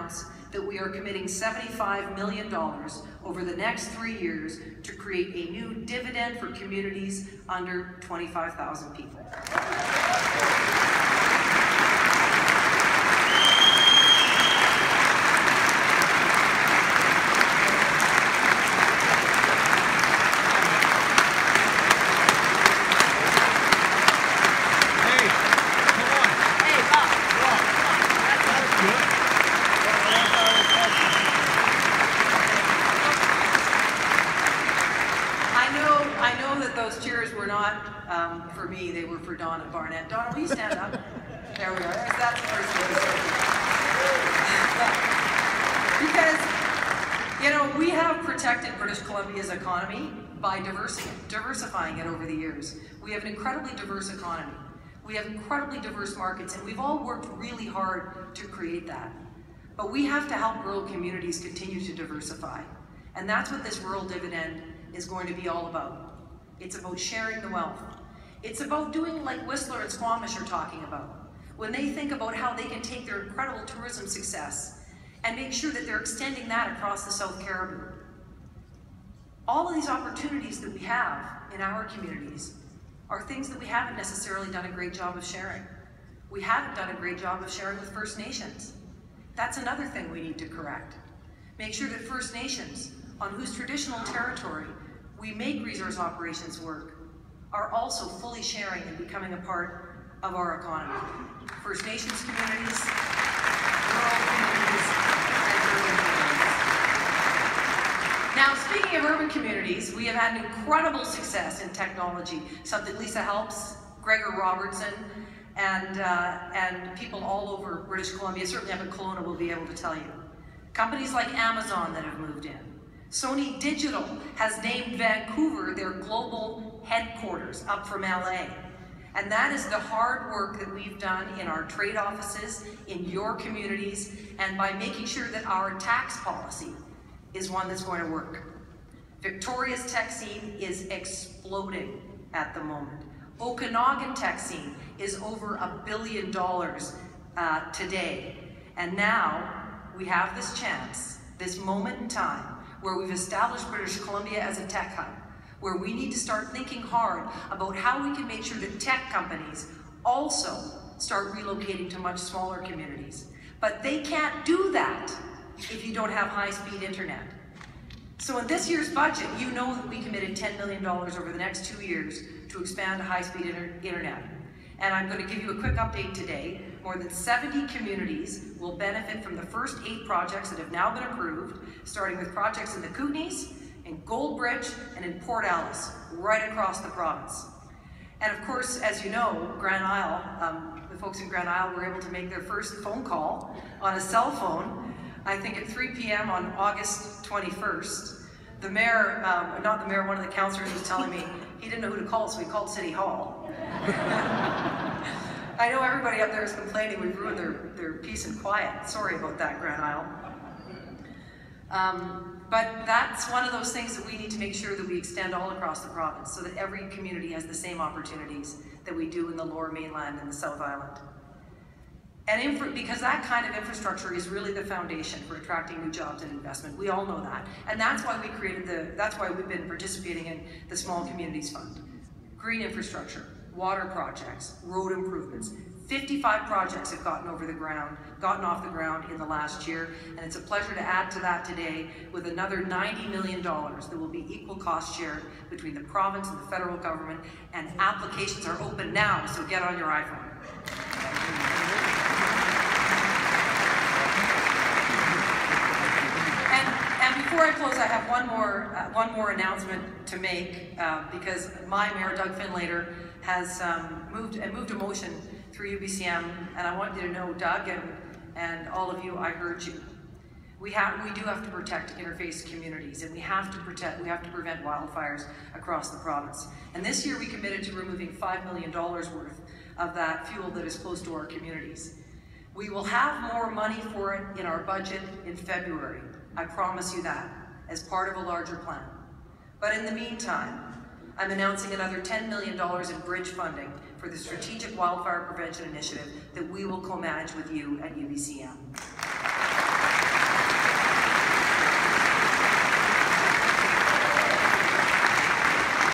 announce that we are committing $75 million over the next 3 years to create a new dividend for communities under 25,000 people. I know that those cheers were not for me, they were for Donna Barnett. Donna, will you stand up? There we are. That's the first thing. Because, you know, we have protected British Columbia's economy by diversifying it over the years. We have an incredibly diverse economy. We have incredibly diverse markets, and we've all worked really hard to create that. But we have to help rural communities continue to diversify. And that's what this rural dividend is going to be all about. It's about sharing the wealth. It's about doing like Whistler and Squamish are talking about, when they think about how they can take their incredible tourism success and make sure that they're extending that across the South Caribou. All of these opportunities that we have in our communities are things that we haven't necessarily done a great job of sharing. We haven't done a great job of sharing with First Nations. That's another thing we need to correct. Make sure that First Nations, on whose traditional territory we make resource operations work, are also fully sharing and becoming a part of our economy. First Nations communities, rural communities, and urban communities. Now, speaking of urban communities, we have had an incredible success in technology, something Lisa Helps, Gregor Robertson, and people all over British Columbia, certainly up in Kelowna, will be able to tell you. Companies like Amazon that have moved in. Sony Digital has named Vancouver their global headquarters, up from LA. And that is the hard work that we've done in our trade offices, in your communities, and by making sure that our tax policy is one that's going to work. Victoria's tech scene is exploding at the moment. Okanagan tech scene is over $1 billion today. And now we have this chance, this moment in time, where we've established British Columbia as a tech hub, where we need to start thinking hard about how we can make sure that tech companies also start relocating to much smaller communities. But they can't do that if you don't have high-speed internet. So in this year's budget, you know that we committed $10 million over the next 2 years to expand high-speed internet. And I'm going to give you a quick update today. More than 70 communities will benefit from the first 8 projects that have now been approved, starting with projects in the Kootenays, in Goldbridge, and in Port Alice, right across the province. And of course, as you know, Grand Isle, the folks in Grand Isle were able to make their first phone call on a cell phone, I think at 3 p.m. on August 21st. The mayor, not the mayor, one of the councillors was telling me he didn't know who to call, so he called City Hall. I know everybody up there is complaining we've ruined their peace and quiet. Sorry about that, Grand Isle. But that's one of those things that we need to make sure that we extend all across the province so that every community has the same opportunities that we do in the Lower Mainland and the South Island. And because that kind of infrastructure is really the foundation for attracting new jobs and investment. We all know that. And that's why we created that's why we've been participating in the Small Communities Fund. Green infrastructure, water projects, road improvements. 55 projects have gotten off the ground in the last year, and it's a pleasure to add to that today with another $90 million that will be equal cost share between the province and the federal government, and applications are open now, so get on your iPhone. And before I close, I have one more announcement to make because my mayor, Doug Finlater, has moved a motion through UBCM, and I want you to know, Doug and all of you, I heard you. We do have to protect interface communities, and we have to prevent wildfires across the province. And this year we committed to removing $5 million worth of that fuel that is close to our communities. We will have more money for it in our budget in February. I promise you that, as part of a larger plan. But in the meantime, I'm announcing another $10 million in bridge funding for the Strategic Wildfire Prevention Initiative that we will co-manage with you at UBCM.